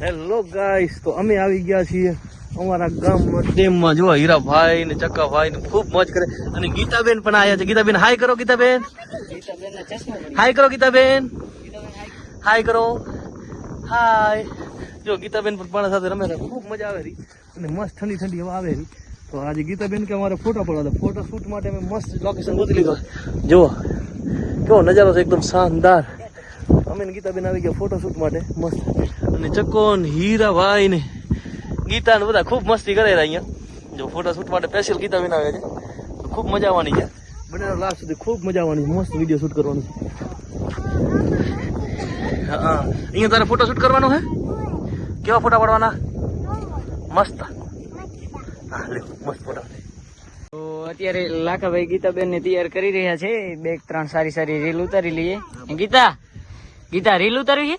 Hello guys, તો અમે આવી ગયા છીએ અમારા ગામમાં ડેમમાં. જો હીરાભાઈ ને ચક્કાભાઈ ને ખૂબ મોજ કરે અને ગીતાબેન પણ આવ્યા છે. ગીતાબેન હાય કરો. ગીતાબેન હાય કરો. ગીતાબેન હાય કરો. હાય. જો ગીતાબેન પણ પાણા સાથે રમે છે, ખૂબ મજા આવે રહી અને મસ્ત ઠંડી ઠંડી હવા આવે રહી. તો આજે ગીતાબેન કે અમારે ફોટો પડવા, ફોટો શૂટ માટે અમે મસ્ત લોકેશન ગોતી લીધો. જુઓ કેવો નજારો છે, એકદમ શાનદાર. અમે ને ગીતાબેન આવી ગયા ફોટો શૂટ માટે મસ્ત. અને ચક્કો ને હીરાભાઈ ને ગીતા ને બધા ખૂબ મસ્તી કરે અહીંયા. જો ફોટો શૂટ માટે સ્પેશિયલ ગીતાબેન આવે છે. ખૂબ મજા આવવાની છે. બનાવ લાસ્ટ સુધી ખૂબ મજા આવવાની, મસ્ત વિડીયો શૂટ કરવાનું છે. હા, અહીંયા તારે ફોટો શૂટ કરવાનો હે? કેવા ફોટા પાડવાના? મસ્ત. હા લે, મસ્ત ફોટા. તો અત્યારે લાખાભાઈ ગીતાબેન ને તૈયાર કરી રહ્યા છે. 2-3 સારી સારી રીલ ઉતારી લઈએ. ગીતા રીલ ઉતારવી છે?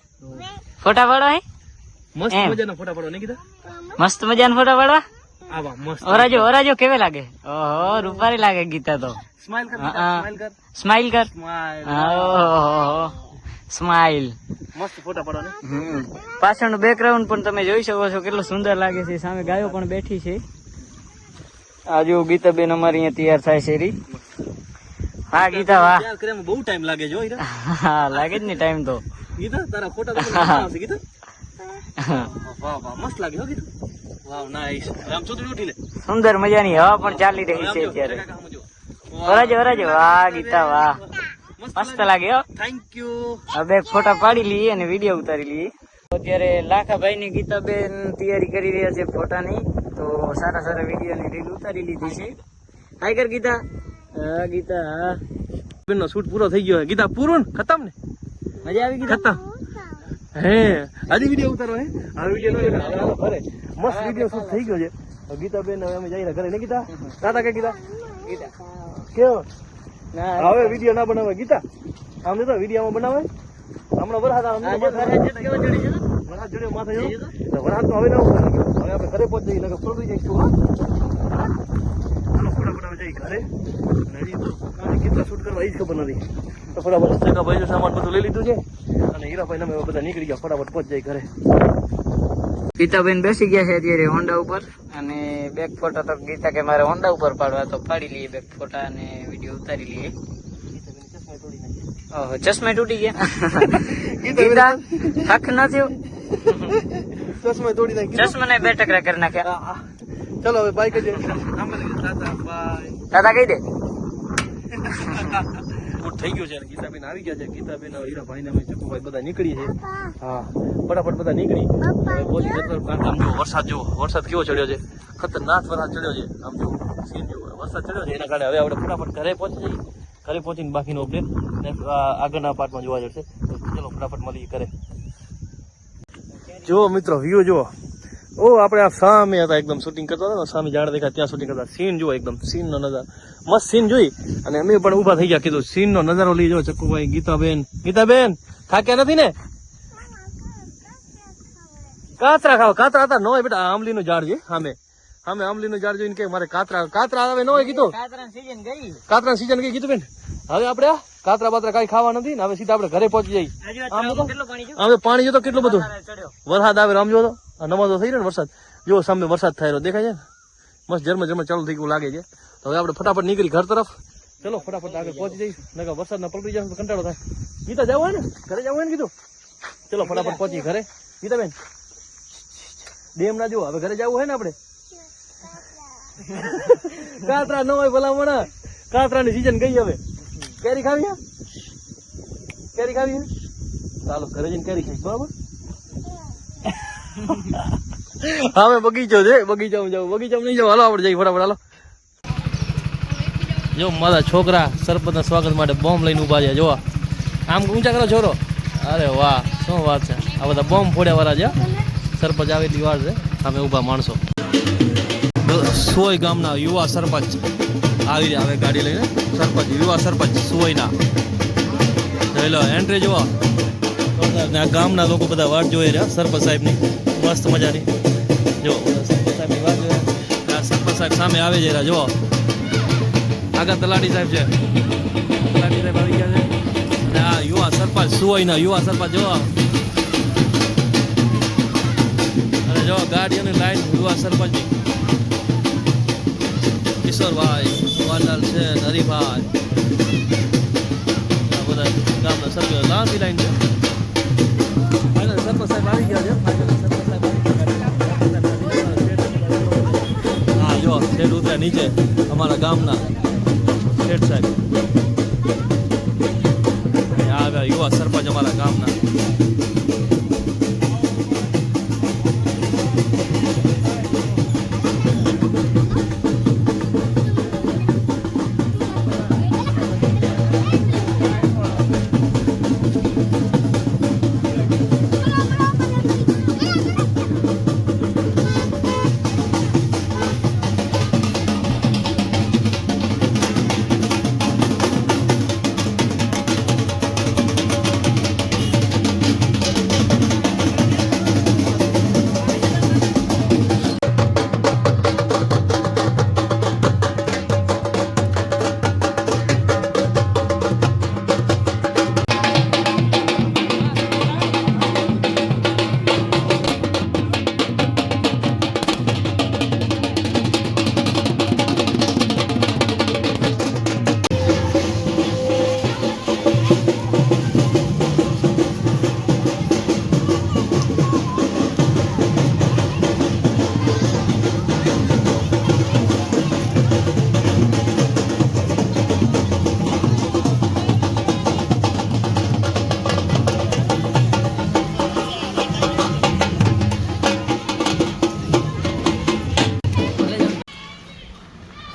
ફોટા પાડવા હે? મસ્ત મજાના ફોટા પાડવા નહીં ગીતા? મસ્ત મજાના ફોટા પાડવા. આવા મસ્ત. ઓરાજો કેવે લાગે? ઓહો, રૂપારી લાગે ગીતા તો. સ્માઈલ કર. સ્માઈલ કર. ઓહો, સ્માઈલ. મસ્ત ફોટા પાડવાને. પાછળનું બેકગ્રાઉન્ડ પણ તમે જોઈ શકો છો, કેટલું સુંદર લાગે છે. સામે ગાયો પણ બેઠી છે. આ જો ગીતાબેન અમારી અહીંયા તૈયાર થાય છે રી. હા ગીતા, વાહ. તૈયાર કરવામાં બહુ ટાઈમ લાગે જો. હા લાગે જ ને ટાઈમ તો. ગીતા તારા ફોટા તો આવશે ગીતા. વાહ વાહ, મસ્ત લાગે હો ગીતા. વાવ નાઈસ. આમ ચોતડી ઉઠી લે. સુંદર મજાની હવા પણ ચાલી રહી છે અત્યારે. ઓરાજો. વાહ ગીતા, વાહ. મસ્ત લાગે હો. Thank you. હવે ફોટા પાડી લઈએ અને વિડીયો ઉતારી લઈએ. અત્યારે લાખાભાઈ ની ગીતાબેન તૈયારી કરી રહ્યા છે ફોટાની. તો સારા સારા વિડીયો ની રીલ ઉતારી લીધી છે. હાય કર ગીતા. હા ગીતા, હા. બેનનો શૂટ પૂરો થઈ ગયો. ગીતા પૂરો ને ખતમ ને? મજા આવી ગઈ? ખતમ. હે આજે વિડીયો ઉતારો હે? આ વિડીયો નો ઘરે મસ્ત વિડીયો શૂટ થઈ ગયો છે. ગીતાબેન હવે અમે જઈને ઘરે ને ગીતા. દાદા કે ગીતા કેવો? હવે વિડીયો ના બનાવે ગીતા. આમ તો વિડીયોમાં બનાવે. હમણાં વરસાદ ચડ્યો માથે. વરસાદ તો હવે ના હવે આપણે ઘરે પહોંચી જઈએ, પલળી જઈશું. ફોટા બનાવે જઈ ઘરે. કેટલા શૂટ કરવા એ જ ખબર નથી. તો ફટાફટ ચકાભાઈ સામાન બધું લઈ લીધું છે અને હીરાભાઈ અમે બધા નીકળી ગયા. ફટાફટ પહોંચ જાય ઘરે. ગીતાબેન બેસી ગયા છે અત્યારે હોન્ડા ઉપર અને બેક ફોટા તો ગીતા કે મારે હોન્ડા ઉપર પાડવા, તો પાડી લઈએ બેક ફોટા અને વિડીયો ઉતારી લઈએ. ઓહો, ચશ્મા તૂટી ગયા. ગીતા થાક ન થયો? ચશ્મા તોડી નાખી. ચશ્મા ને 2 ટકરા કરી નાખ્યા. ચલો હવે બાય કહીએ. દાદા કહી દે. થઈ ગયું છે. ગીતાબેન આવી ગયા છે. ગીતાબેન હીરાભાઈ ને અમે ચકુભાઈ બધા નીકળી છે. હા ફટાફટ બધા નીકળી. પહોંચી જતો. વરસાદ કેવો ચડ્યો છે? ખતરનાક વરસાદ ચડ્યો છે. આમ જો સીન જેવો વરસાદ ચડ્યો છે. એના કારણે હવે આપણે ફટાફટ ઘરે પહોંચી જઈએ. ઘરે પહોંચીને બાકીનો અપડેટ આગળના પાર્ટમાં જોવા જશે. તો ચલો ફટાફટ મળીએ ઘરે. જો મિત્રો વ્યૂ જુઓ. ઓ આપણે આ સામે હતા, એકદમ શૂટિંગ કરતા હતા ને, સામે ઝાડ દેખાય ત્યાં શૂટિંગ કરતા. સીન જુઓ, એકદમ સીન નો નજારો મસ્ત. સીન જોઈ અને અમે પણ ઉભા થઈ ગયા. કીધું સીન નો નજારો લઈ જાઓ. ચક્કુભાઈ ગીતાબેન થાક્યા નથી ને? કાતરા ખાવ. કાતરા હતા ન હોય બેટા. આંબલી નું ઝાડ છે સામે આંબલી નું ઝાડ જોઈને કે મારે કાતરા આવે ન હોય. કીધું કાતરા સીઝન ગઈ. કીધું બેન હવે આપણે કાતરા બાતરા કઈ ખાવા નથી ને. હવે સીધા આપણે ઘરે પહોંચી જઈએ. હવે પાણી જોતો કેટલું બધું. વરસાદ આવે રામ જો. નમાઝો થઈ રહ્યો ને વરસાદ. જો સામે વરસાદ થાય દેખાય છે ને. મસ્ત ઝરમર ચાલુ થઈ ગયું લાગે છે. તો હવે આપણે ફટાફટ નીકળી ઘર તરફ. ચલો ફટાફટ આગળ પહોંચી જઈશું. નકર વરસાદના પલટી જશે તો કંટાળો થાય. ગીતા જવું હોય ને ઘરે જવું હોય ને કીધું. ચલો ફટાફટ પહોંચી ઘરે. ગીતાબેન ડેમ ના જુઓ. હવે ઘરે જવું હોય ને આપણે. કાતરા ન હોય ભલામણ. કાતરાની સીઝન ગઈ. હવે કેરી ખાવી? ચાલો ઘરે જઈને કેરી ખાઈશ. બરાબર. હવે બગીચો છે. બગીચામાં જવું. બગીચામાં નહીં જવું. હાલો આપણે જઈએ ફટાફટ. હાલો. જો મારા છોકરા સરપંચના સ્વાગત માટે બોમ્બ લઈને ઉભા છે. જોવા આમ ઊંચા કરો છોરો. અરે વાહ, શું વાત છે. આ બધા બોમ્બ ફોડ્યા વાળા છે. સરપંચ આવે એટલી વાર છે. સામે ઉભા માણસો. સોય ગામના યુવા સરપંચ આવી રહ્યા હવે ગાડી લઈને. સરપંચ યુવા સરપંચ સોયના. જોઈ લો એન્ટ્રી જોવા. આ ગામના લોકો બધા વાટ જોઈ રહ્યા સરપંચ સાહેબની. મસ્ત મજાની. જો સરપંચ સાહેબની વાત જોઈ. સરપંચ સાહેબ સામે આવે છે. જો આગળ તલાટી સાહેબ છે. તલાટી સાહેબ આવી ગયા છે. અને આ યુવા સરપંચ સુવઈના યુવા સરપંચ જો ગાડીઓની લાઈન યુવા સરપંચની કિશોરભાઈ વાલાલ છે હરિભાઈ આ બધા ગામના સરપંચ લાંબી લાઈન છે. ફાઇનલ સરપંચ સાહેબ આવી ગયા છે. ફાઇનલ સરપંચ સાહેબ આવી ગયા. હા જો શેઠ ઉતર્યા નીચે અમારા ગામના શેઠ સાહેબ. આવ્યા યુવા સરપંચ અમારા ગામના.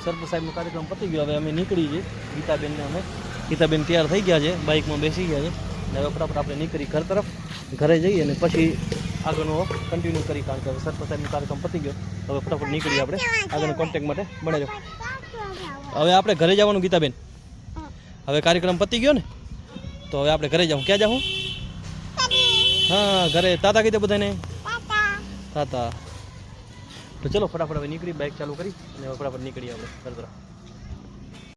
સરપંચ સાહેબનો કાર્યક્રમ પતી ગયો. હવે અમે નીકળી છીએ ગીતાબેન તૈયાર થઈ ગયા છે, બાઇકમાં બેસી ગયા છે. અને હવે ફટાફટ આપણે નીકળી ઘર તરફ. ઘરે જઈએ અને પછી આગળનો કન્ટિન્યુ કરી, કારણ કે સરપંચ સાહેબનો કાર્યક્રમ પતી ગયો. હવે ફટાફટ નીકળીએ આપણે આગળનો કોન્ટેક્ટ માટે. બને જાઓ. હવે આપણે ઘરે જવાનું ગીતાબેન. હવે કાર્યક્રમ પતી ગયો ને, તો હવે આપણે ઘરે જાઉં. ક્યાં જાઉં? હા ઘરે. તાતા કીધે બધાને તાતા. તો ચલો ફટાફટ હવે નીકળી, બાઇક ચાલુ કરી અને હવે ફટાફટ નીકળીએ આપણે ઘર તરફ.